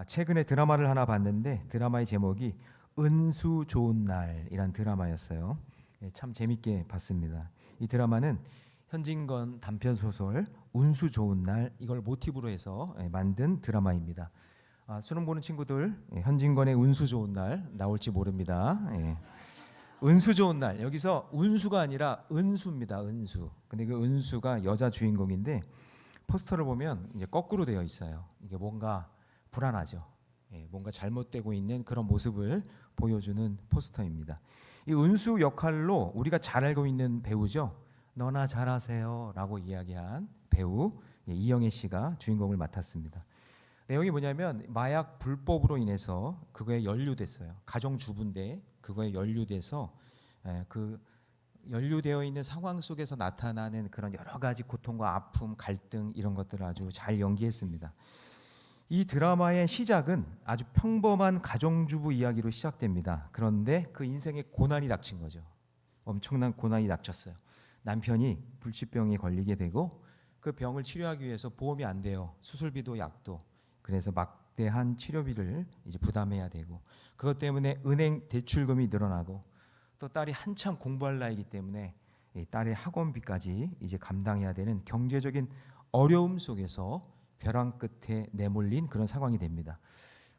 최근에 드라마를 하나 봤는데 드라마의 제목이 은수 좋은 날이란 드라마였어요. 참 재밌게 봤습니다. 이 드라마는 현진건 단편 소설 운수 좋은 날 이걸 모티브로 해서 만든 드라마입니다. 수능 보는 친구들 현진건의 운수 좋은 날 나올지 모릅니다. 은수 좋은 날, 여기서 운수가 아니라 은수입니다. 은수. 근데 그 은수가 여자 주인공인데 포스터를 보면 이제 거꾸로 되어 있어요. 이게 뭔가 불안하죠. 뭔가 잘못되고 있는 그런 모습을 보여주는 포스터입니다. 이 은수 역할로 우리가 잘 알고 있는 배우죠. 너나 잘하세요라고 이야기한 배우 이영애 씨가 주인공을 맡았습니다. 내용이 뭐냐면 마약 불법으로 인해서 그거에 연루됐어요. 가정주부인데 그거에 연루돼서 그 연루되어 있는 상황 속에서 나타나는 그런 여러 가지 고통과 아픔, 갈등 이런 것들을 아주 잘 연기했습니다. 이 드라마의 시작은 아주 평범한 가정주부 이야기로 시작됩니다. 그런데 그 인생에 고난이 닥친 거죠. 엄청난 고난이 닥쳤어요. 남편이 불치병에 걸리게 되고 그 병을 치료하기 위해서 보험이 안 돼요. 수술비도 약도. 그래서 막대한 치료비를 이제 부담해야 되고 그것 때문에 은행 대출금이 늘어나고 또 딸이 한참 공부할 나이기 때문에 딸의 학원비까지 이제 감당해야 되는 경제적인 어려움 속에서 벼랑 끝에 내몰린 그런 상황이 됩니다.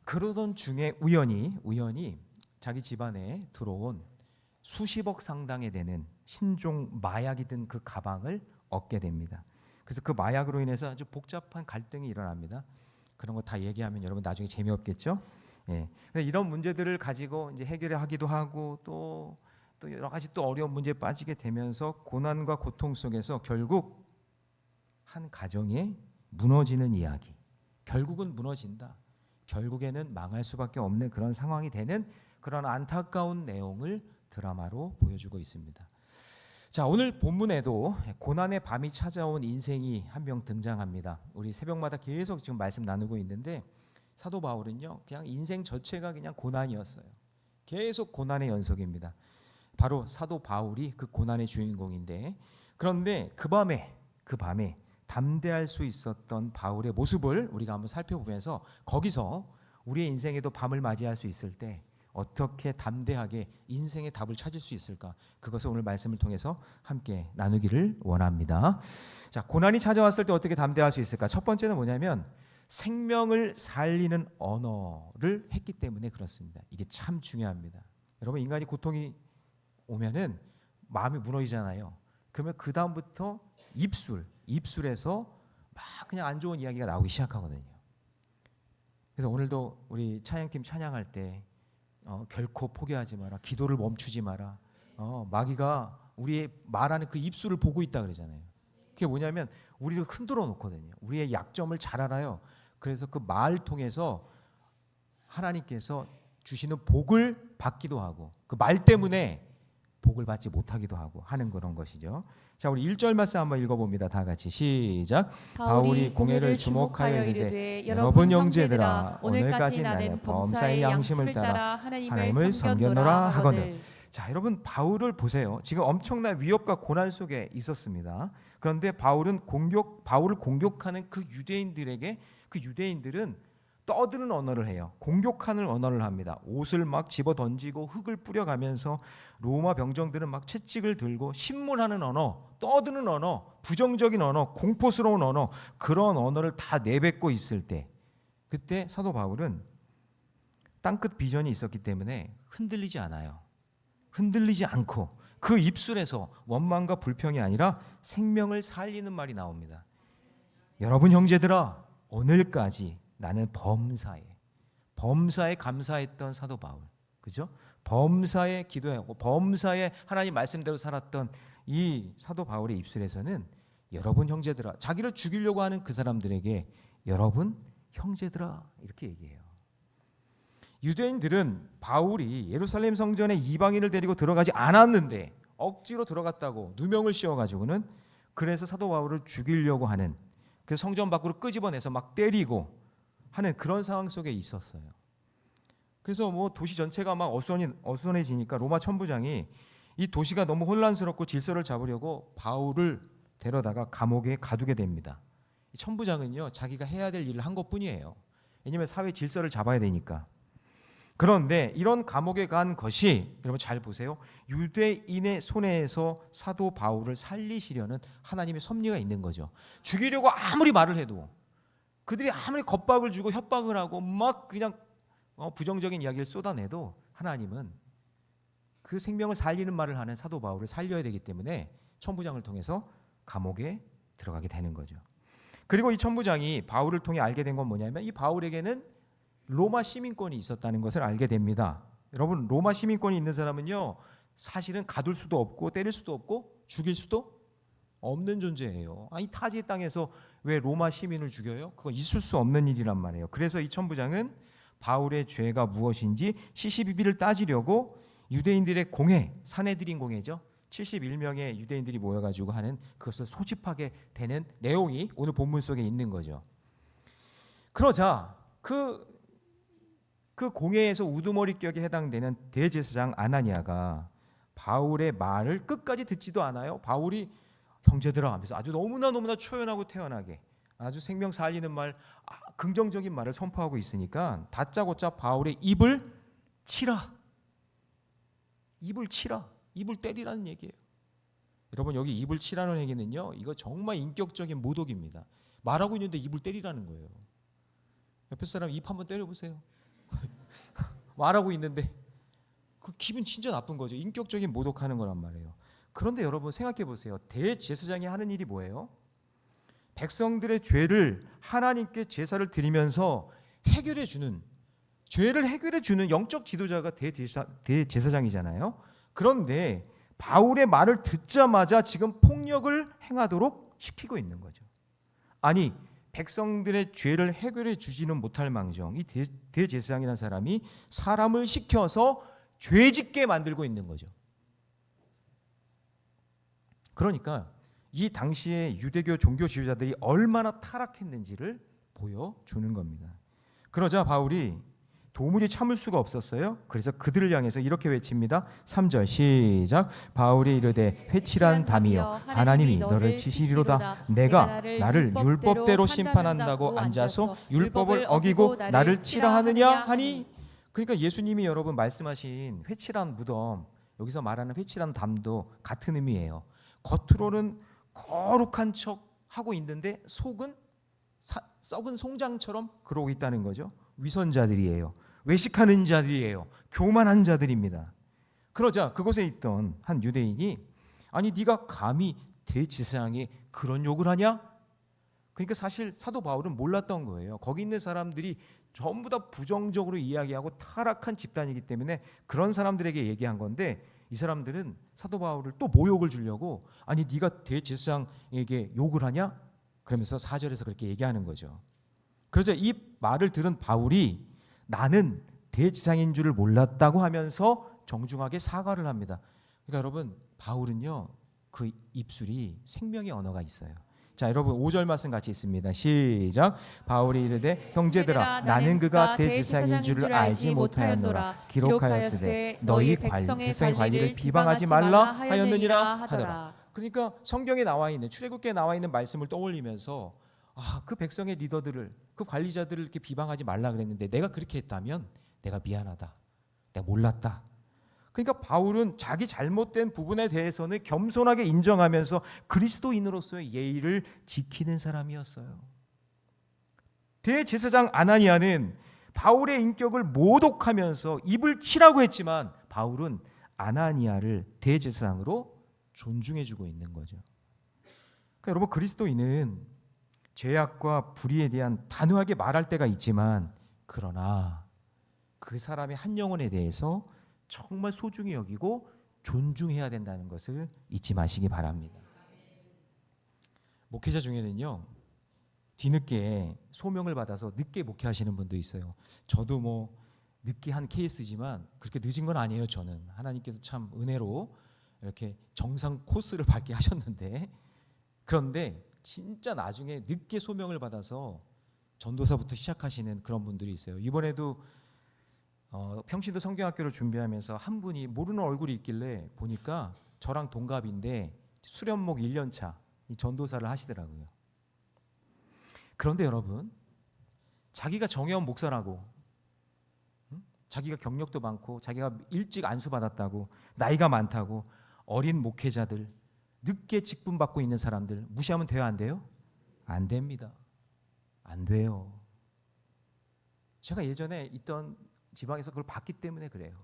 그러던 중에 우연히 자기 집안에 들어온 수십억 상당에 되는 신종 마약이 든 그 가방을 얻게 됩니다. 그래서 그 마약으로 인해서 아주 복잡한 갈등이 일어납니다. 그런 거 다 얘기하면 여러분 나중에 재미없겠죠? 이런 문제들을 가지고 이제 해결하기도 하고 또 여러 가지 또 어려운 문제에 빠지게 되면서 고난과 고통 속에서 결국 한 가정이 무너지는 이야기. 결국은 무너진다. 결국에는 망할 수밖에 없는 그런 상황이 되는 그런 안타까운 내용을 드라마로 보여주고 있습니다. 자, 오늘 본문에도 고난의 밤이 찾아온 인생이 한 명 등장합니다. 우리 새벽마다 계속 지금 말씀 나누고 있는데 사도 바울은요, 그냥 인생 자체가 그냥 고난이었어요. 계속 고난의 연속입니다. 바로 사도 바울이 그 고난의 주인공인데 그런데 그 밤에 담대할 수 있었던 바울의 모습을 우리가 한번 살펴보면서 거기서 우리의 인생에도 밤을 맞이할 수 있을 때 어떻게 담대하게 인생의 답을 찾을 수 있을까? 그것을 오늘 말씀을 통해서 함께 나누기를 원합니다. 자, 고난이 찾아왔을 때 어떻게 담대할 수 있을까? 첫 번째는 뭐냐면 생명을 살리는 언어를 했기 때문에 그렇습니다. 이게 참 중요합니다. 여러분, 인간이 고통이 오면은 마음이 무너지잖아요. 그러면 그 다음부터 입술에서 막 그냥 안 좋은 이야기가 나오기 시작하거든요. 그래서 오늘도 우리 찬양팀 찬양할 때 결코 포기하지 마라. 기도를 멈추지 마라. 마귀가 우리의 말하는 그 입술을 보고 있다 그러잖아요. 그게 뭐냐면 우리를 흔들어 놓거든요. 우리의 약점을 잘 알아요. 그래서 그 말 통해서 하나님께서 주시는 복을 받기도 하고 그 말 때문에 복을 받지 못하기도 하고 하는 그런 것이죠. 자, 우리 1절 말씀 한번 읽어봅니다. 다 같이 시작. 바울이 공회를 주목하여 이르되 여러분 형제들아 오늘까지 나는 범사의 양심을 따라 하나님을 섬겼노라 하거늘. 자, 여러분 바울을 보세요. 지금 엄청난 위협과 고난 속에 있었습니다. 그런데 바울을 공격하는 그 유대인들은 떠드는 언어를 해요. 공격하는 언어를 합니다. 옷을 막 집어 던지고 흙을 뿌려가면서 로마 병정들은 막 채찍을 들고 신문하는 언어, 떠드는 언어, 부정적인 언어, 공포스러운 언어, 그런 언어를 다 내뱉고 있을 때 그때 사도 바울은 땅끝 비전이 있었기 때문에 흔들리지 않아요. 흔들리지 않고 그 입술에서 원망과 불평이 아니라 생명을 살리는 말이 나옵니다. 여러분 형제들아 오늘까지 나는 범사에 감사했던 사도 바울, 그죠? 범사에 기도하고 범사에 하나님 말씀대로 살았던 이 사도 바울의 입술에서는 여러분 형제들아, 자기를 죽이려고 하는 그 사람들에게 여러분 형제들아 이렇게 얘기해요. 유대인들은 바울이 예루살렘 성전에 이방인을 데리고 들어가지 않았는데 억지로 들어갔다고 누명을 씌워가지고는 그래서 사도 바울을 죽이려고 하는 그 성전 밖으로 끄집어내서 막 때리고 하는 그런 상황 속에 있었어요. 그래서 도시 전체가 막 어수선해지니까 로마 천부장이 이 도시가 너무 혼란스럽고 질서를 잡으려고 바울을 데려다가 감옥에 가두게 됩니다. 이 천부장은요 자기가 해야 될 일을 한 것뿐이에요. 왜냐하면 사회 질서를 잡아야 되니까. 그런데 이런 감옥에 간 것이, 여러분 잘 보세요, 유대인의 손에서 사도 바울을 살리시려는 하나님의 섭리가 있는 거죠. 죽이려고 아무리 말을 해도, 그들이 아무리 겁박을 주고 협박을 하고 막 그냥 부정적인 이야기를 쏟아내도 하나님은 그 생명을 살리는 말을 하는 사도 바울을 살려야 되기 때문에 천부장을 통해서 감옥에 들어가게 되는 거죠. 그리고 이 천부장이 바울을 통해 알게 된 건 뭐냐면, 이 바울에게는 로마 시민권이 있었다는 것을 알게 됩니다. 여러분, 로마 시민권이 있는 사람은요, 사실은 가둘 수도 없고 때릴 수도 없고 죽일 수도 없는 존재예요. 이 타지의 땅에서 왜 로마 시민을 죽여요? 그거 있을 수 없는 일이란 말이에요. 그래서 이 천부장은 바울의 죄가 무엇인지 시시비비를 따지려고 유대인들의 공회, 사내들인 공회죠, 71명의 유대인들이 모여가지고 하는, 그것을 소집하게 되는 내용이 오늘 본문 속에 있는 거죠. 그러자 그 공회에서 우두머리격에 해당되는 대제사장 아나니아가 바울의 말을 끝까지 듣지도 않아요. 바울이 형제들아 하면서 아주 너무나 초연하고 태연하게 아주 생명 살리는 말, 긍정적인 말을 선포하고 있으니까 다짜고짜 바울의 입을 치라, 입을 때리라는 얘기예요. 여러분, 여기 입을 치라는 얘기는요, 이거 정말 인격적인 모독입니다. 말하고 있는데 입을 때리라는 거예요. 옆에 사람 입 한번 때려보세요. 말하고 있는데 그 기분 진짜 나쁜 거죠. 인격적인 모독하는 거란 말이에요. 그런데 여러분 생각해 보세요. 대제사장이 하는 일이 뭐예요? 백성들의 죄를 하나님께 제사를 드리면서 죄를 해결해 주는 영적 지도자가 대제사장이잖아요. 그런데 바울의 말을 듣자마자 지금 폭력을 행하도록 시키고 있는 거죠. 아니, 백성들의 죄를 해결해 주지는 못할 망정, 이 대제사장이라는 사람이 사람을 시켜서 죄짓게 만들고 있는 거죠. 그러니까 이 당시에 유대교 종교 지도자들이 얼마나 타락했는지를 보여주는 겁니다. 그러자 바울이 도무지 참을 수가 없었어요. 그래서 그들을 향해서 이렇게 외칩니다. 3절 시작. 바울이 이르되 회칠한 담이여, 하나님이 너를 치시리로다. 내가 나를 율법대로 심판한다고 앉아서 율법을 어기고 나를 치라 하느냐 하니. 그러니까 예수님이 여러분 말씀하신 회칠한 무덤, 여기서 말하는 회칠한 담도 같은 의미예요. 겉으로는 거룩한 척 하고 있는데 속은 썩은 송장처럼 그러고 있다는 거죠. 위선자들이에요. 외식하는 자들이에요. 교만한 자들입니다. 그러자 그곳에 있던 한 유대인이, 아니 네가 감히 대제사장에 그런 욕을 하냐? 그러니까 사실 사도 바울은 몰랐던 거예요. 거기 있는 사람들이 전부 다 부정적으로 이야기하고 타락한 집단이기 때문에 그런 사람들에게 얘기한 건데, 이 사람들은 사도 바울을 또 모욕을 주려고, 아니 네가 대제사장에게 욕을 하냐? 그러면서 4절에서 그렇게 얘기하는 거죠. 그러자 이 말을 들은 바울이 나는 대제사장인 줄을 몰랐다고 하면서 정중하게 사과를 합니다. 그러니까 여러분, 바울은요, 그 입술이 생명의 언어가 있어요. 자, 여러분 5절 말씀 같이 있습니다. 시작. 바울이 이르되 형제들아, 나는 그가 대제사장인 줄을 알지 못하였노라. 기록하였으되 너희 백성의 관리를 비방하지 말라 하였느니라 하더라. 그러니까 성경에 나와 있는, 출애굽기에 나와 있는 말씀을 떠올리면서, 그 백성의 리더들을, 그 관리자들을 이렇게 비방하지 말라 그랬는데 내가 그렇게 했다면 내가 미안하다, 내가 몰랐다. 그러니까 바울은 자기 잘못된 부분에 대해서는 겸손하게 인정하면서 그리스도인으로서의 예의를 지키는 사람이었어요. 대제사장 아나니아는 바울의 인격을 모독하면서 입을 치라고 했지만 바울은 아나니아를 대제사장으로 존중해주고 있는 거죠. 그러니까 여러분, 그리스도인은 죄악과 불의에 대한 단호하게 말할 때가 있지만, 그러나 그 사람의 한 영혼에 대해서 정말 소중히 여기고 존중해야 된다는 것을 잊지 마시기 바랍니다. 목회자 중에는요, 뒤늦게 소명을 받아서 늦게 목회하시는 분도 있어요. 저도 늦게 한 케이스지만 그렇게 늦은 건 아니에요. 저는 하나님께서 참 은혜로 이렇게 정상 코스를 밟게 하셨는데, 그런데 진짜 나중에 늦게 소명을 받아서 전도사부터 시작하시는 그런 분들이 있어요. 이번에도 평신도 성경학교를 준비하면서 한 분이 모르는 얼굴이 있길래 보니까 저랑 동갑인데 수련목 1년차 전도사를 하시더라고요. 그런데 여러분, 자기가 정혜원 목사라고, 자기가 경력도 많고 자기가 일찍 안수받았다고, 나이가 많다고 어린 목회자들, 늦게 직분받고 있는 사람들 무시하면 돼요, 안 돼요? 안 됩니다. 안 돼요. 제가 예전에 있던 지방에서 그걸 봤기 때문에 그래요.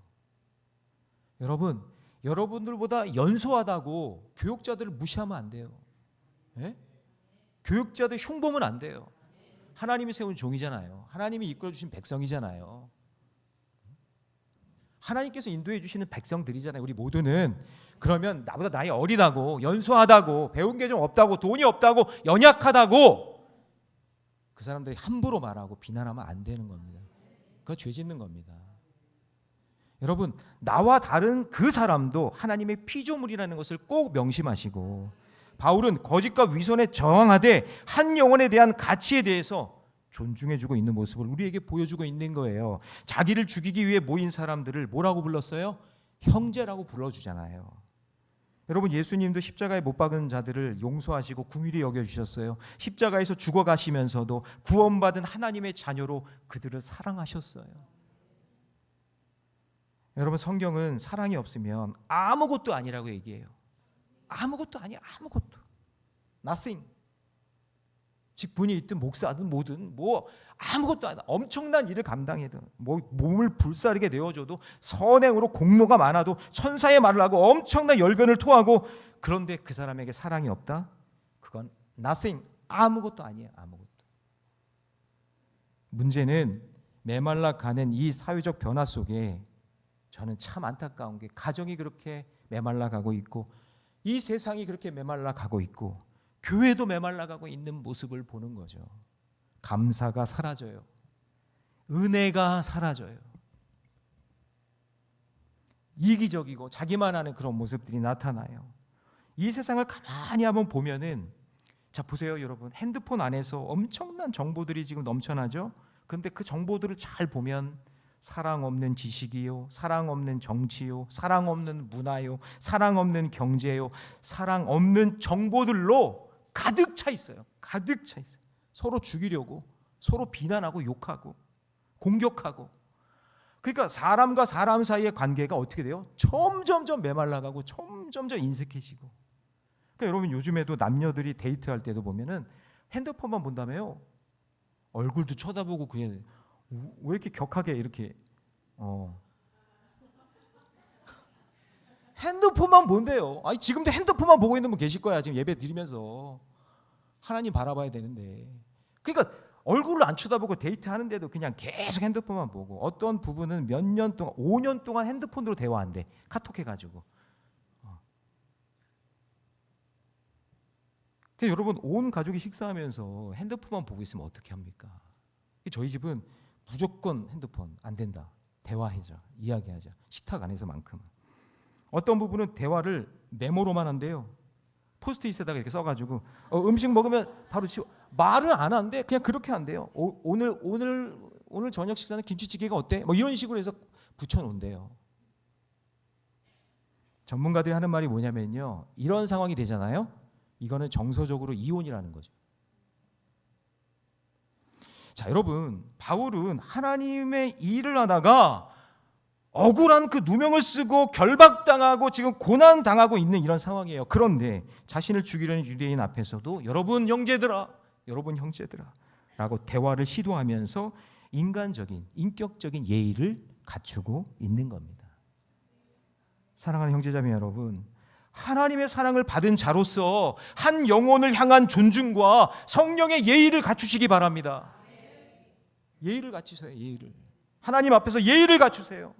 여러분, 여러분들보다 연소하다고 교육자들을 무시하면 안 돼요. 예? 교육자들 흉보면 안 돼요. 하나님이 세운 종이잖아요. 하나님이 이끌어주신 백성이잖아요. 하나님께서 인도해 주시는 백성들이잖아요. 우리 모두는. 그러면 나보다 나이 어리다고, 연소하다고, 배운 게 좀 없다고, 돈이 없다고, 연약하다고 그 사람들이 함부로 말하고 비난하면 안 되는 겁니다. 그거 죄 짓는 겁니다. 여러분, 나와 다른 그 사람도 하나님의 피조물이라는 것을 꼭 명심하시고, 바울은 거짓과 위선에 저항하되 한 영혼에 대한 가치에 대해서 존중해주고 있는 모습을 우리에게 보여주고 있는 거예요. 자기를 죽이기 위해 모인 사람들을 뭐라고 불렀어요? 형제라고 불러주잖아요. 여러분, 예수님도 십자가에 못 박은 자들을 용서하시고 긍휼히 여겨주셨어요. 십자가에서 죽어가시면서도 구원받은 하나님의 자녀로 그들을 사랑하셨어요. 여러분, 성경은 사랑이 없으면 아무것도 아니라고 얘기해요. 아무것도 아니야. 아무것도. Nothing. 직분이 있든 목사든 뭐든 뭐 아무것도 아니야. 엄청난 일을 감당해도 뭐 몸을 불사르게 내어줘도 선행으로 공로가 많아도 천사의 말을 하고 엄청난 열변을 토하고, 그런데 그 사람에게 사랑이 없다? 그건 nothing. 아무것도 아니에요. 아무것도. 문제는 메말라 가는 이 사회적 변화 속에 저는 참 안타까운 게, 가정이 그렇게 메말라 가고 있고 이 세상이 그렇게 메말라 가고 있고 교회도 메말라 가고 있는 모습을 보는 거죠. 감사가 사라져요. 은혜가 사라져요. 이기적이고 자기만 하는 그런 모습들이 나타나요. 이 세상을 가만히 한번 보면은, 자 보세요 여러분, 핸드폰 안에서 엄청난 정보들이 지금 넘쳐나죠. 그런데 그 정보들을 잘 보면 사랑 없는 지식이요, 사랑 없는 정치요, 사랑 없는 문화요, 사랑 없는 경제요, 사랑 없는 정보들로 가득 차 있어요. 가득 차 있어요. 서로 죽이려고, 서로 비난하고 욕하고 공격하고. 그러니까 사람과 사람 사이의 관계가 어떻게 돼요? 점점점 메말라가고 점점점 인색해지고. 그러니까 여러분, 요즘에도 남녀들이 데이트할 때도 보면은 핸드폰만 본다며요. 얼굴도 쳐다보고 그냥 왜 이렇게 격하게 이렇게 핸드폰만 본대요. 아니 지금도 핸드폰만 보고 있는 분 계실 거야. 지금 예배 드리면서 하나님 바라봐야 되는데. 그러니까 얼굴을 안 쳐다보고 데이트하는데도 그냥 계속 핸드폰만 보고, 어떤 부부는 몇 년 동안 5년 동안 핸드폰으로 대화한대. 카톡 해가지고. 그러니까 여러분, 온 가족이 식사하면서 핸드폰만 보고 있으면 어떻게 합니까? 저희 집은 무조건 핸드폰 안 된다. 대화하자, 이야기하자. 식탁 안에서만큼은. 어떤 부분은 대화를 메모로만 한대요. 포스트잇에다가 이렇게 써가지고 음식 먹으면 바로 말을 안 한대. 그냥 그렇게 한대요. 오늘 저녁 식사는 김치찌개가 어때? 뭐 이런 식으로 해서 붙여놓은대요. 전문가들이 하는 말이 뭐냐면요, 이런 상황이 되잖아요. 이거는 정서적으로 이혼이라는 거죠. 자, 여러분, 바울은 하나님의 일을 하다가 억울한 그 누명을 쓰고 결박당하고 지금 고난당하고 있는 이런 상황이에요. 그런데 자신을 죽이려는 유대인 앞에서도 여러분 형제들아, 여러분 형제들아 라고 대화를 시도하면서 인간적인, 인격적인 예의를 갖추고 있는 겁니다. 사랑하는 형제자매 여러분, 하나님의 사랑을 받은 자로서 한 영혼을 향한 존중과 성령의 예의를 갖추시기 바랍니다. 예의를 갖추세요. 예의를. 하나님 앞에서 예의를 갖추세요.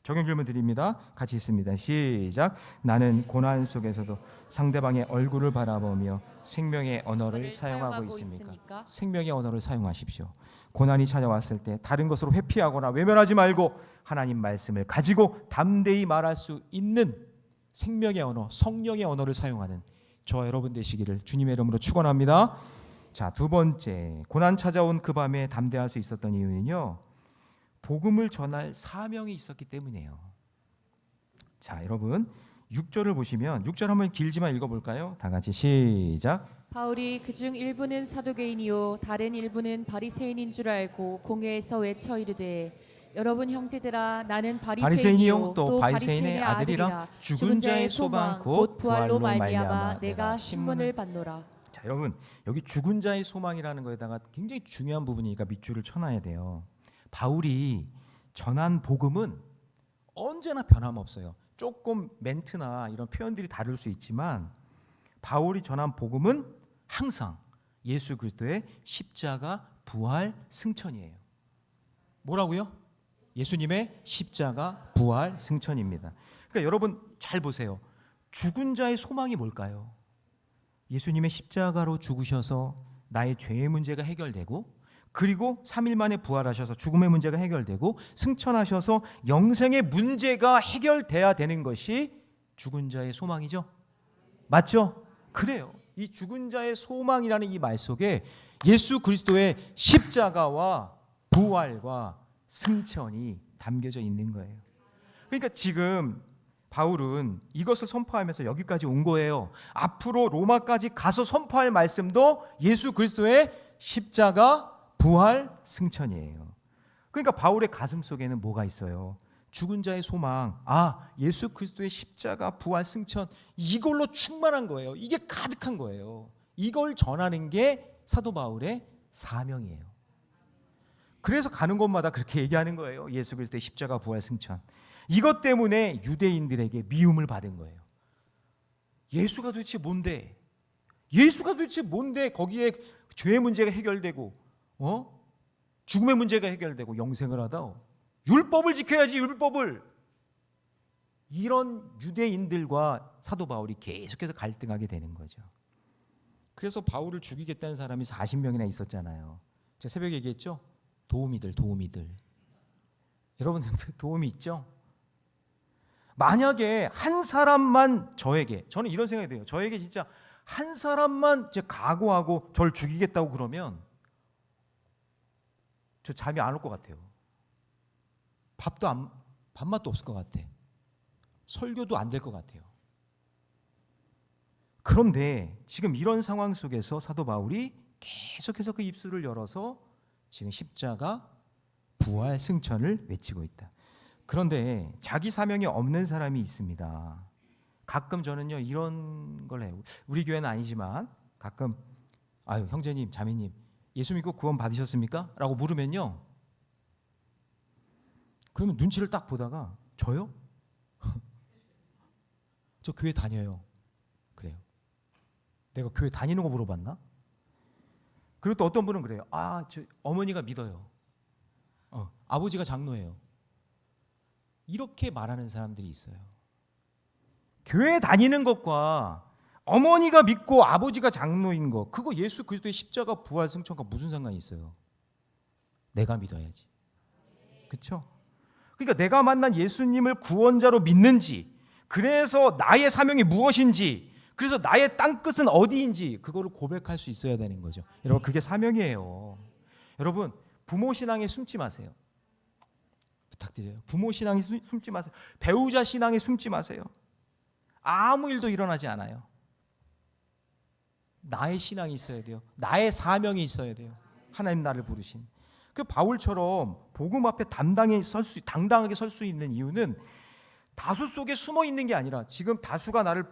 적용 질문 드립니다. 같이 있습니다. 시작. 나는 고난 속에서도 상대방의 얼굴을 바라보며 생명의 언어를 사용하고 있습니까? 생명의 언어를 사용하십시오. 고난이 찾아왔을 때 다른 것으로 회피하거나 외면하지 말고 하나님 말씀을 가지고 담대히 말할 수 있는 생명의 언어, 성령의 언어를 사용하는 저와 여러분 되시기를 주님의 이름으로 축원합니다. 자, 두 번째, 고난 찾아온 그 밤에 담대할 수 있었던 이유는요, 복음을 전할 사명이 있었기 때문이에요. 자, 여러분 6절을 보시면, 6절 한번 길지만 읽어볼까요? 다 같이 시작. 바울이 그중 일부는 사두개인이요 다른 일부는 바리새인인 줄 알고 공회에서 외쳐 이르되 여러분 형제들아 나는 바리새인이요 바리새인이요 또 바리새인의 아들이라 죽은 자의 소망 곧 부활로 말미암아 내가 신문을 받노라. 자, 여러분 여기 죽은 자의 소망이라는 거에다가 굉장히 중요한 부분이니까 밑줄을 쳐놔야 돼요. 바울이 전한 복음은 언제나 변함없어요. 조금 멘트나 이런 표현들이 다를 수 있지만 바울이 전한 복음은 항상 예수 그리스도의 십자가 부활 승천이에요. 뭐라고요? 예수님의 십자가 부활 승천입니다. 그러니까 여러분 잘 보세요. 죽은 자의 소망이 뭘까요? 예수님의 십자가로 죽으셔서 나의 죄의 문제가 해결되고 그리고 3일 만에 부활하셔서 죽음의 문제가 해결되고 승천하셔서 영생의 문제가 해결돼야 되는 것이 죽은 자의 소망이죠. 맞죠? 그래요. 이 죽은 자의 소망이라는 이 말 속에 예수 그리스도의 십자가와 부활과 승천이 담겨져 있는 거예요. 그러니까 지금 바울은 이것을 선포하면서 여기까지 온 거예요. 앞으로 로마까지 가서 선포할 말씀도 예수 그리스도의 십자가 부활 승천이에요. 그러니까 바울의 가슴 속에는 뭐가 있어요? 죽은 자의 소망, 예수 그리스도의 십자가 부활 승천, 이걸로 충만한 거예요. 이게 가득한 거예요. 이걸 전하는 게 사도 바울의 사명이에요. 그래서 가는 곳마다 그렇게 얘기하는 거예요. 예수 그리스도의 십자가 부활 승천. 이것 때문에 유대인들에게 미움을 받은 거예요. 예수가 도대체 뭔데? 예수가 도대체 뭔데 거기에 죄의 문제가 해결되고 죽음의 문제가 해결되고 영생을 하다. 율법을 지켜야지, 율법을. 이런 유대인들과 사도 바울이 계속해서 갈등하게 되는 거죠. 그래서 바울을 죽이겠다는 사람이 40명이나 있었잖아요. 제가 새벽에 얘기했죠? 도우미들. 여러분들 도움이 있죠? 만약에 한 사람만 저는 이런 생각이 돼요. 저에게 진짜 한 사람만 각오하고 저를 죽이겠다고 그러면 저 잠이 안 올 것 같아요. 밥맛도 없을 것 같아. 설교도 안 될 것 같아요. 그런데 지금 이런 상황 속에서 사도 바울이 계속해서 그 입술을 열어서 지금 십자가 부활 승천을 외치고 있다. 그런데 자기 사명이 없는 사람이 있습니다. 가끔 저는요 이런 걸 해요. 우리 교회는 아니지만 가끔 형제님 자매님 예수 믿고 구원 받으셨습니까? 라고 물으면요, 그러면 눈치를 딱 보다가 저요? 저 교회 다녀요. 그래요. 내가 교회 다니는 거 물어봤나? 그리고 또 어떤 분은 그래요. 저 어머니가 믿어요. 아버지가 장로예요. 이렇게 말하는 사람들이 있어요. 교회 다니는 것과 어머니가 믿고 아버지가 장로인 거, 그거 예수 그리스도의 십자가 부활 승천과 무슨 상관이 있어요? 내가 믿어야지. 그렇죠? 그러니까 내가 만난 예수님을 구원자로 믿는지, 그래서 나의 사명이 무엇인지, 그래서 나의 땅끝은 어디인지 그거를 고백할 수 있어야 되는 거죠. 여러분 그게 사명이에요. 여러분 부모 신앙에 숨지 마세요. 부탁드려요. 부모 신앙에 숨지 마세요. 배우자 신앙에 숨지 마세요. 아무 일도 일어나지 않아요. 나의 신앙이 있어야 돼요. 나의 사명이 있어야 돼요. 하나님 나를 부르신. 그 바울처럼 복음 앞에 당당하게 설 수 있는 이유는 다수 속에 숨어 있는 게 아니라 지금 다수가 나를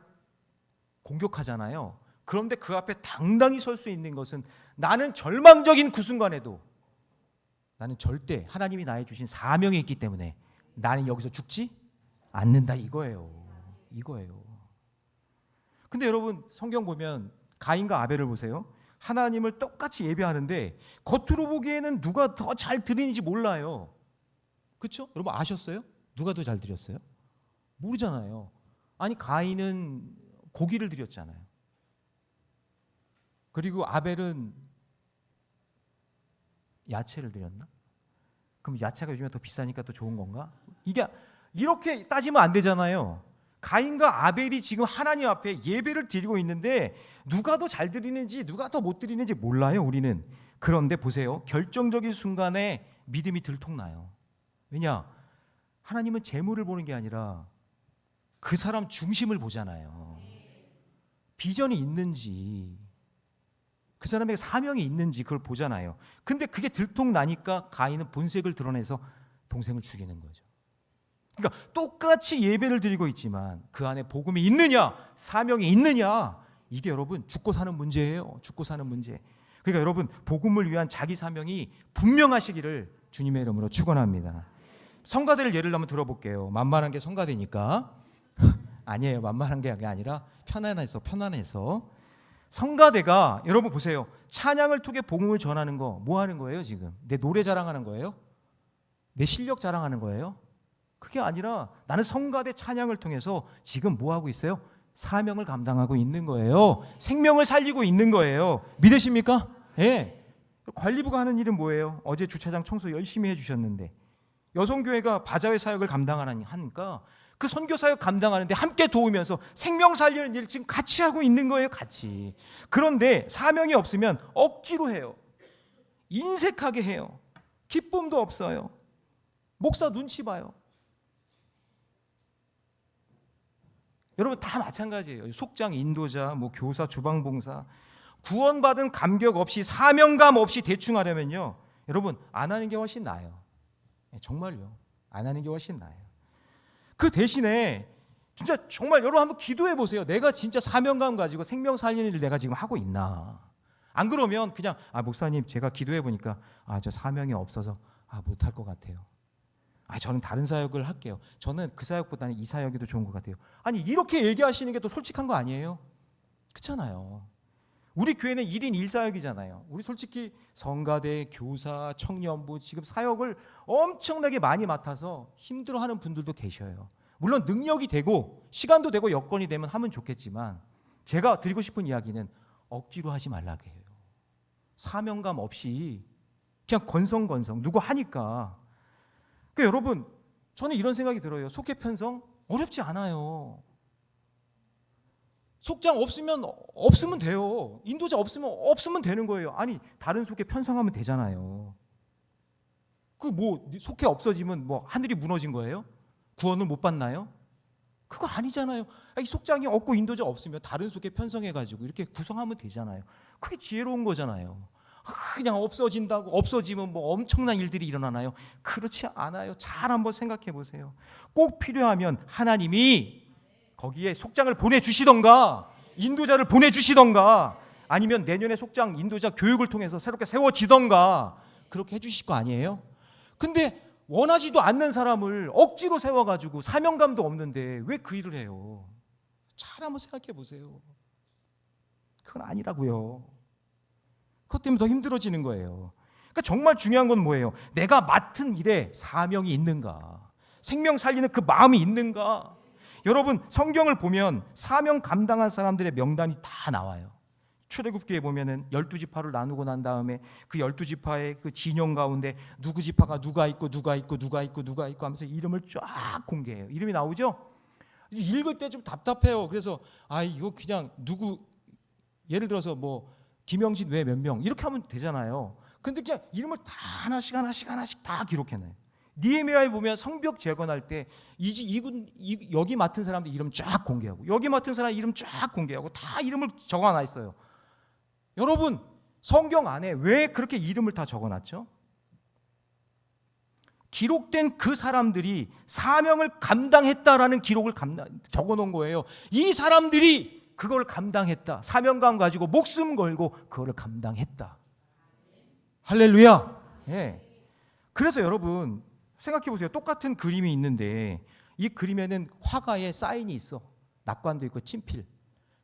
공격하잖아요. 그런데 그 앞에 당당히 설 수 있는 것은 나는 절망적인 그 순간에도 나는 절대 하나님이 나에 주신 사명이 있기 때문에 나는 여기서 죽지 않는다, 이거예요. 근데 여러분 성경 보면 가인과 아벨을 보세요. 하나님을 똑같이 예배하는데 겉으로 보기에는 누가 더 잘 드리는지 몰라요. 그렇죠? 여러분 아셨어요? 누가 더 잘 드렸어요? 모르잖아요. 아니 가인은 고기를 드렸잖아요. 그리고 아벨은 야채를 드렸나? 그럼 야채가 요즘에 더 비싸니까 더 좋은 건가? 이게 이렇게 따지면 안 되잖아요. 가인과 아벨이 지금 하나님 앞에 예배를 드리고 있는데 누가 더 잘 드리는지 누가 더 못 드리는지 몰라요, 우리는. 그런데 보세요. 결정적인 순간에 믿음이 들통나요. 왜냐? 하나님은 재물을 보는 게 아니라 그 사람 중심을 보잖아요. 비전이 있는지, 그 사람에게 사명이 있는지 그걸 보잖아요. 근데 그게 들통나니까 가인은 본색을 드러내서 동생을 죽이는 거죠. 그러니까 똑같이 예배를 드리고 있지만 그 안에 복음이 있느냐, 사명이 있느냐, 이게 여러분 죽고 사는 문제예요. 죽고 사는 문제. 그러니까 여러분 복음을 위한 자기 사명이 분명하시기를 주님의 이름으로 축원합니다. 성가대를 예를 한번 들어볼게요. 만만한 게 성가대니까. 아니에요. 만만한 게 아니라 편안해서. 성가대가 여러분 보세요. 찬양을 통해 복음을 전하는 거 뭐 하는 거예요 지금? 내 노래 자랑하는 거예요? 내 실력 자랑하는 거예요? 그게 아니라 나는 성가대 찬양을 통해서 지금 뭐 하고 있어요? 사명을 감당하고 있는 거예요. 생명을 살리고 있는 거예요. 믿으십니까? 예. 관리부가 하는 일은 뭐예요? 어제 주차장 청소 열심히 해주셨는데 여성교회가 바자회 사역을 감당하니까 그 선교 사역 감당하는데 함께 도우면서 생명 살리는 일을 지금 같이 하고 있는 거예요. 같이. 그런데 사명이 없으면 억지로 해요. 인색하게 해요. 기쁨도 없어요. 목사 눈치 봐요. 여러분 다 마찬가지예요. 속장, 인도자, 교사, 주방봉사 구원받은 감격 없이 사명감 없이 대충 하려면요. 여러분 안 하는 게 훨씬 나아요. 정말요. 안 하는 게 훨씬 나아요. 그 대신에 진짜 정말 여러분 한번 기도해 보세요. 내가 진짜 사명감 가지고 생명 살리는 일을 내가 지금 하고 있나. 안 그러면 그냥 목사님 제가 기도해 보니까 저 사명이 없어서 못할 것 같아요. 저는 다른 사역을 할게요. 저는 그 사역보다는 이 사역이 더 좋은 것 같아요. 아니 이렇게 얘기하시는 게 더 솔직한 거 아니에요? 그렇잖아요. 우리 교회는 1인 1사역이잖아요. 우리 솔직히 성가대, 교사, 청년부 지금 사역을 엄청나게 많이 맡아서 힘들어하는 분들도 계셔요. 물론 능력이 되고 시간도 되고 여건이 되면 하면 좋겠지만 제가 드리고 싶은 이야기는 억지로 하지 말라고 해요. 사명감 없이 그냥 건성건성 누구 하니까. 그러니까 여러분 저는 이런 생각이 들어요. 속회 편성 어렵지 않아요. 속장 없으면 돼요. 인도자 없으면 되는 거예요. 아니 다른 속회 편성하면 되잖아요. 속회 없어지면 하늘이 무너진 거예요? 구원을 못 받나요? 그거 아니잖아요. 이 속장이 없고 인도자 없으면 다른 속회 편성해가지고 이렇게 구성하면 되잖아요. 그게 지혜로운 거잖아요. 그냥 없어지면 엄청난 일들이 일어나나요? 그렇지 않아요. 잘 한번 생각해 보세요. 꼭 필요하면 하나님이 거기에 속장을 보내주시던가 인도자를 보내주시던가 아니면 내년에 속장 인도자 교육을 통해서 새롭게 세워지던가 그렇게 해주실 거 아니에요? 근데 원하지도 않는 사람을 억지로 세워가지고 사명감도 없는데 왜 그 일을 해요? 잘 한번 생각해 보세요. 그건 아니라고요. 그것 때문에 더 힘들어지는 거예요. 그러니까 정말 중요한 건 뭐예요? 내가 맡은 일에 사명이 있는가? 생명 살리는 그 마음이 있는가? 여러분 성경을 보면 사명 감당한 사람들의 명단이 다 나와요. 출애굽기에 보면은 12지파를 나누고 난 다음에 그 12지파의 그 진영 가운데 누구 지파가 누가 있고 하면서 이름을 쫙 공개해요. 이름이 나오죠? 읽을 때 좀 답답해요. 그래서 이거 그냥 예를 들어서 김영진 외 몇 명 이렇게 하면 되잖아요. 근데 그냥 이름을 다 하나씩 다 기록해놔요. 느헤미야에 보면 성벽 재건할 때 여기 맡은 사람들 이름 쫙 공개하고 여기 맡은 사람 이름 쫙 공개하고 다 이름을 적어놔 있어요. 여러분 성경 안에 왜 그렇게 이름을 다 적어놨죠? 기록된 그 사람들이 사명을 감당했다라는 기록을 적어놓은 거예요. 이 사람들이 그걸 감당했다. 사명감 가지고 목숨 걸고 그거를 감당했다. 할렐루야. 예. 그래서 여러분 생각해 보세요. 똑같은 그림이 있는데 이 그림에는 화가의 사인이 있어. 낙관도 있고 친필.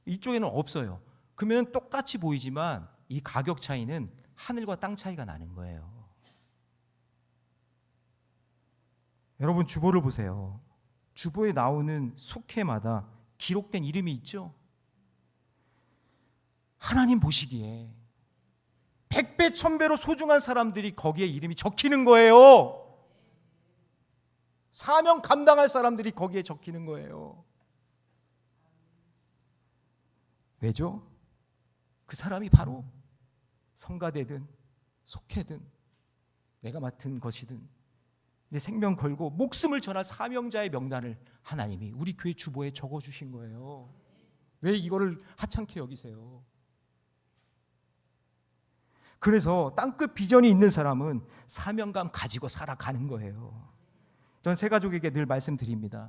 이쪽에는 없어요. 그러면 똑같이 보이지만 이 가격 차이는 하늘과 땅 차이가 나는 거예요. 여러분 주보를 보세요. 주보에 나오는 속회마다 기록된 이름이 있죠. 하나님 보시기에 100배 1000배로 소중한 사람들이 거기에 이름이 적히는 거예요. 사명 감당할 사람들이 거기에 적히는 거예요. 왜죠? 그 사람이 바로 성가대든 속회든 내가 맡은 것이든 내 생명 걸고 목숨을 전할 사명자의 명단을 하나님이 우리 교회 주보에 적어주신 거예요. 왜 이거를 하찮게 여기세요? 그래서 땅끝 비전이 있는 사람은 사명감 가지고 살아가는 거예요. 전 새 가족에게 늘 말씀드립니다.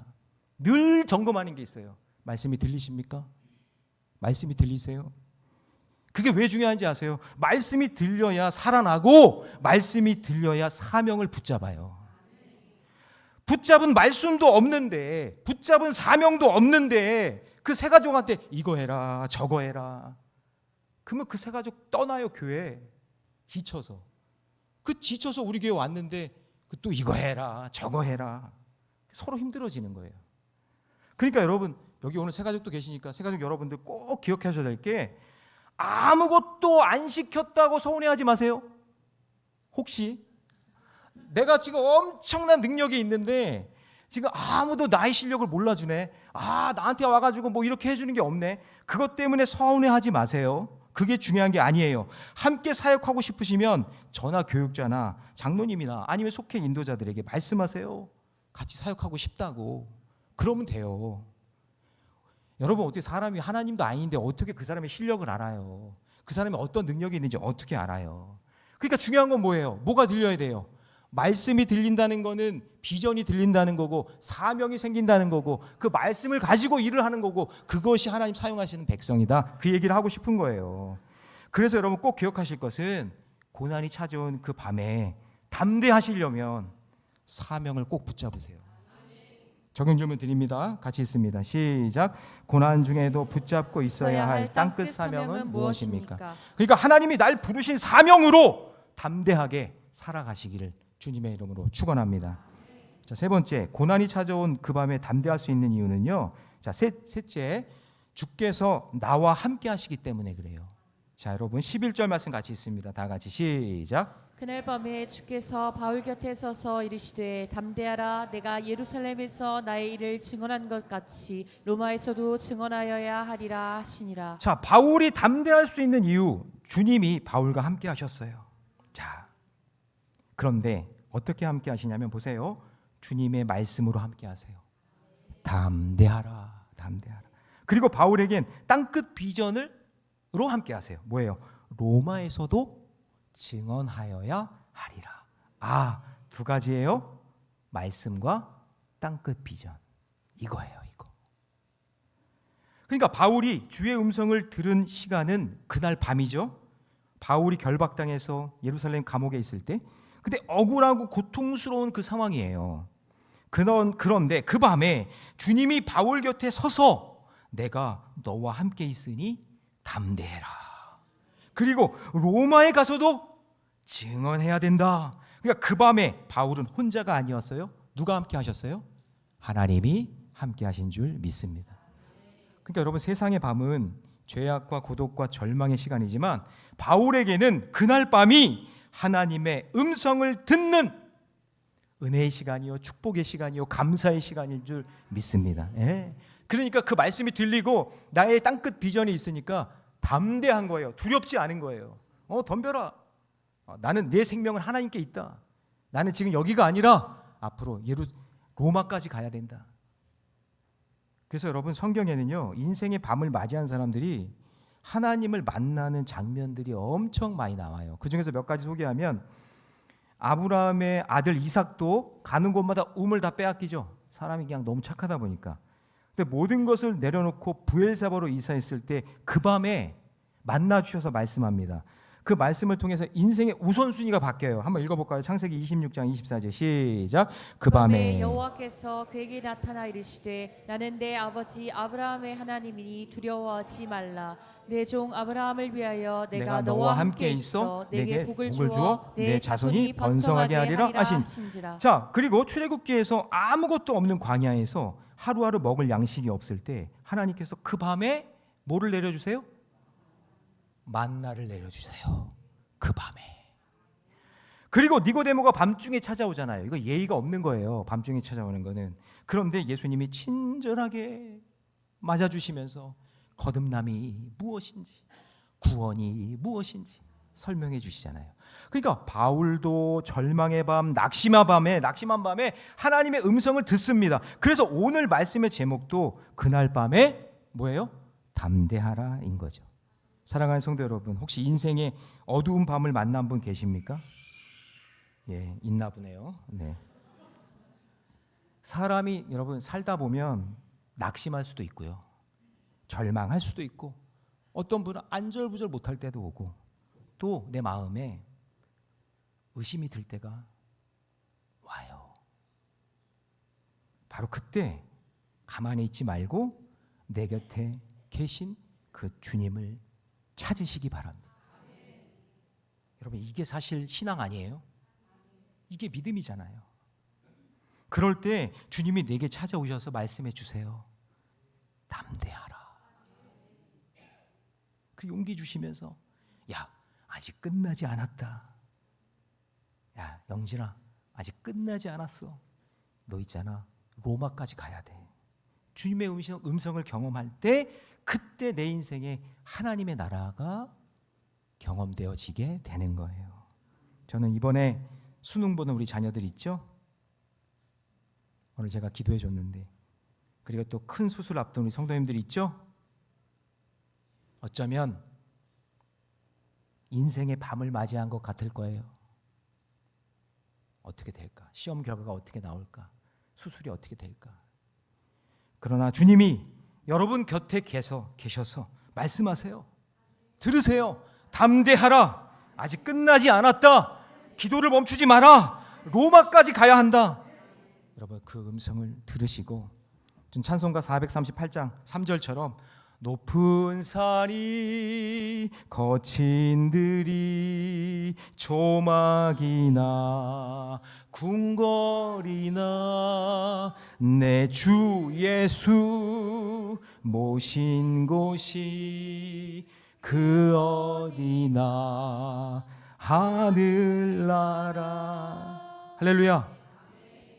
늘 점검하는 게 있어요. 말씀이 들리십니까? 말씀이 들리세요? 그게 왜 중요한지 아세요? 말씀이 들려야 살아나고 말씀이 들려야 사명을 붙잡아요. 붙잡은 말씀도 없는데, 붙잡은 사명도 없는데 그 새 가족한테 이거 해라 저거 해라, 그러면 그 새 가족 떠나요. 교회 지쳐서. 지쳐서 우리 교회 왔는데 또 이거 해라 저거 해라, 서로 힘들어지는 거예요. 그러니까 여러분, 여기 오늘 새 가족도 계시니까 새 가족 여러분들 꼭 기억하셔야 될 게, 아무것도 안 시켰다고 서운해하지 마세요. 혹시 내가 지금 엄청난 능력이 있는데 지금 아무도 나의 실력을 몰라주네, 나한테 와가지고 뭐 이렇게 해주는 게 없네, 그것 때문에 서운해하지 마세요. 그게 중요한 게 아니에요. 함께 사역하고 싶으시면 저나 교육자나 장로님이나 아니면 속해 인도자들에게 말씀하세요. 같이 사역하고 싶다고. 그러면 돼요. 여러분, 어떻게 사람이 하나님도 아닌데 어떻게 그 사람의 실력을 알아요? 그 사람이 어떤 능력이 있는지 어떻게 알아요? 그러니까 중요한 건 뭐예요? 뭐가 들려야 돼요? 말씀이 들린다는 거는 비전이 들린다는 거고, 사명이 생긴다는 거고, 그 말씀을 가지고 일을 하는 거고, 그것이 하나님 사용하시는 백성이다. 그 얘기를 하고 싶은 거예요. 그래서 여러분 꼭 기억하실 것은, 고난이 찾아온 그 밤에 담대하시려면 사명을 꼭 붙잡으세요. 적용 질문 드립니다. 같이 있습니다. 시작. 고난 중에도 붙잡고 있어야 할 땅끝 사명은 무엇입니까? 그러니까 하나님이 날 부르신 사명으로 담대하게 살아가시기를 주님의 이름으로 축원합니다. 자, 세 번째, 고난이 찾아온 그 밤에 담대할 수 있는 이유는요. 자, 셋째, 주께서 나와 함께 하시기 때문에 그래요. 자, 여러분 11절 말씀 같이 있습니다. 다 같이 시작. 그날 밤에 주께서 바울 곁에 서서 이르시되 담대하라, 내가 예루살렘에서 나의 일을 증언한 것 같이 로마에서도 증언하여야 하리라 하시니라. 자, 바울이 담대할 수 있는 이유, 주님이 바울과 함께 하셨어요. 자, 그런데 어떻게 함께 하시냐면 보세요. 주님의 말씀으로 함께 하세요. 담대하라, 담대하라. 그리고 바울에겐 땅끝 비전으로 함께 하세요. 뭐예요? 로마에서도 증언하여야 하리라. 두 가지예요. 말씀과 땅끝 비전. 이거예요, 이거. 그러니까 바울이 주의 음성을 들은 시간은 그날 밤이죠. 바울이 결박당해서 예루살렘 감옥에 있을 때, 근데 억울하고 고통스러운 그 상황이에요. 그런데 그 밤에 주님이 바울 곁에 서서 내가 너와 함께 있으니 담대해라. 그리고 로마에 가서도 증언해야 된다. 그러니까 그 밤에 바울은 혼자가 아니었어요. 누가 함께 하셨어요? 하나님이 함께 하신 줄 믿습니다. 그러니까 여러분, 세상의 밤은 죄악과 고독과 절망의 시간이지만 바울에게는 그날 밤이 하나님의 음성을 듣는 은혜의 시간이요, 축복의 시간이요, 감사의 시간일 줄 믿습니다. 예. 그러니까 그 말씀이 들리고 나의 땅끝 비전이 있으니까 담대한 거예요. 두렵지 않은 거예요. 덤벼라. 나는 내 생명은 하나님께 있다. 나는 지금 여기가 아니라 앞으로 로마까지 가야 된다. 그래서 여러분, 성경에는요, 인생의 밤을 맞이한 사람들이 하나님을 만나는 장면들이 엄청 많이 나와요. 그 중에서 몇 가지 소개하면, 아브라함의 아들 이삭도 가는 곳마다 우물 다 빼앗기죠. 사람이 그냥 너무 착하다 보니까. 근데 모든 것을 내려놓고 부엘사바로 이사했을 때 그 밤에 만나 주셔서 말씀합니다. 그 말씀을 통해서 인생의 우선순위가 바뀌어요. 한번 읽어볼까요? 창세기 26장 24절 시작. 그 밤에 여호와께서 그에게 나타나 이르시되 나는 내 아버지 아브라함의 하나님이니 두려워하지 말라. 내 종 아브라함을 위하여 내가 너와 함께 있어 내게 복을 주어 내 자손이 번성하게 하리라 하신지라. 자, 그리고 출애굽기에서 아무것도 없는 광야에서 하루하루 먹을 양식이 없을 때 하나님께서 그 밤에 뭐를 내려주세요? 만나를 내려주세요. 그 밤에. 그리고 니고데모가 밤중에 찾아오잖아요. 이거 예의가 없는 거예요, 밤중에 찾아오는 거는. 그런데 예수님이 친절하게 맞아주시면서 거듭남이 무엇인지, 구원이 무엇인지 설명해 주시잖아요. 그러니까 바울도 절망의 밤, 낙심한 밤에 하나님의 음성을 듣습니다. 그래서 오늘 말씀의 제목도 그날 밤에 뭐예요? 담대하라인 거죠. 사랑하는 성도 여러분, 혹시 인생의 어두운 밤을 만난 분 계십니까? 예, 있나 보네요. 네. 사람이 여러분 살다 보면 낙심할 수도 있고요, 절망할 수도 있고, 어떤 분은 안절부절 못할 때도 오고, 또 내 마음에 의심이 들 때가 와요. 바로 그때 가만히 있지 말고 내 곁에 계신 그 주님을 찾으시기 바랍니다. 여러분, 이게 사실 신앙 아니에요? 이게 믿음이잖아요. 그럴 때 주님이 내게 찾아오셔서 말씀해 주세요. 담대하라. 그 용기 주시면서, 야, 아직 끝나지 않았다. 야, 영진아, 아직 끝나지 않았어. 너 있잖아, 로마까지 가야 돼. 주님의 음성을 경험할 때, 그때 내 인생에 하나님의 나라가 경험되어지게 되는 거예요. 저는 이번에 수능 보는 우리 자녀들 있죠? 오늘 제가 기도해 줬는데, 그리고 또 큰 수술 앞둔 우리 성도님들 있죠? 어쩌면 인생의 밤을 맞이한 것 같을 거예요. 어떻게 될까? 시험 결과가 어떻게 나올까? 수술이 어떻게 될까? 그러나 주님이 여러분 곁에 계셔서 말씀하세요. 들으세요. 담대하라. 아직 끝나지 않았다. 기도를 멈추지 마라. 로마까지 가야 한다. 여러분, 그 음성을 들으시고, 좀 찬송가 438장 3절처럼 높은 산이 거친 들이 조막이나 궁궐이나 내 주 예수 모신 곳이 그 어디나 하늘나라. 할렐루야.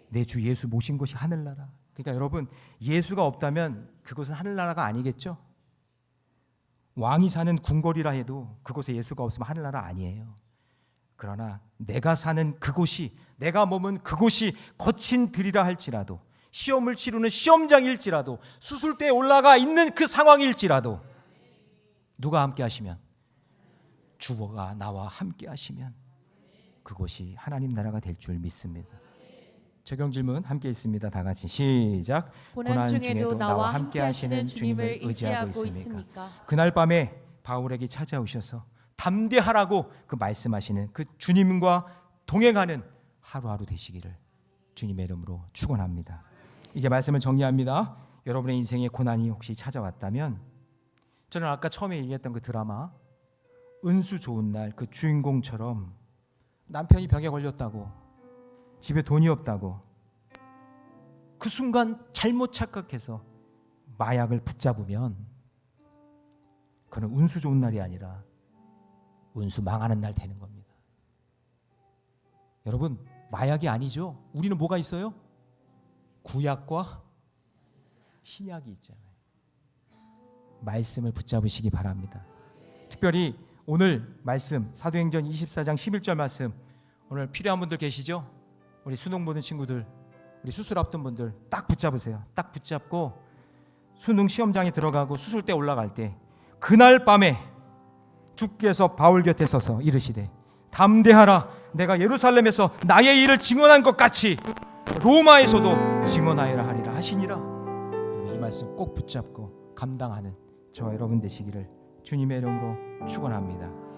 내 주 예수 모신 곳이 하늘나라. 그러니까 여러분, 예수가 없다면 그곳은 하늘나라가 아니겠죠? 왕이 사는 궁궐이라 해도 그곳에 예수가 없으면 하늘나라 아니에요. 그러나 내가 사는 그곳이, 내가 머문 그곳이 거친 들이라 할지라도, 시험을 치르는 시험장일지라도, 수술대에 올라가 있는 그 상황일지라도, 누가 함께 하시면, 주가 나와 함께 하시면 그곳이 하나님 나라가 될 줄 믿습니다. 적용 질문 함께 있습니다. 다 같이 시작. 고난 중에도 나와 함께 하시는 주님을 의지하고 있습니까? 그날 밤에 바울에게 찾아오셔서 담대하라고 그 말씀하시는 그 주님과 동행하는 하루하루 되시기를 주님의 이름으로 축원합니다. 이제 말씀을 정리합니다. 여러분의 인생에 고난이 혹시 찾아왔다면, 저는 아까 처음에 얘기했던 그 드라마 은수 좋은 날 그 주인공처럼, 남편이 병에 걸렸다고, 집에 돈이 없다고, 그 순간 잘못 착각해서 마약을 붙잡으면 그는 운수 좋은 날이 아니라 운수 망하는 날 되는 겁니다. 여러분, 마약이 아니죠. 우리는 뭐가 있어요? 구약과 신약이 있잖아요. 말씀을 붙잡으시기 바랍니다. 특별히 오늘 말씀, 사도행전 24장 11절 말씀, 오늘 필요한 분들 계시죠? 우리 수능 보는 친구들, 우리 수술 앞둔 분들 딱 붙잡으세요. 딱 붙잡고 수능 시험장에 들어가고 수술대 올라갈 때, 그날 밤에 주께서 바울 곁에 서서 이르시되 담대하라. 내가 예루살렘에서 나의 일을 증언한 것 같이 로마에서도 증언하여라 하리라 하시니라. 이 말씀 꼭 붙잡고 감당하는 저와 여러분 되시기를 주님의 이름으로 축원합니다.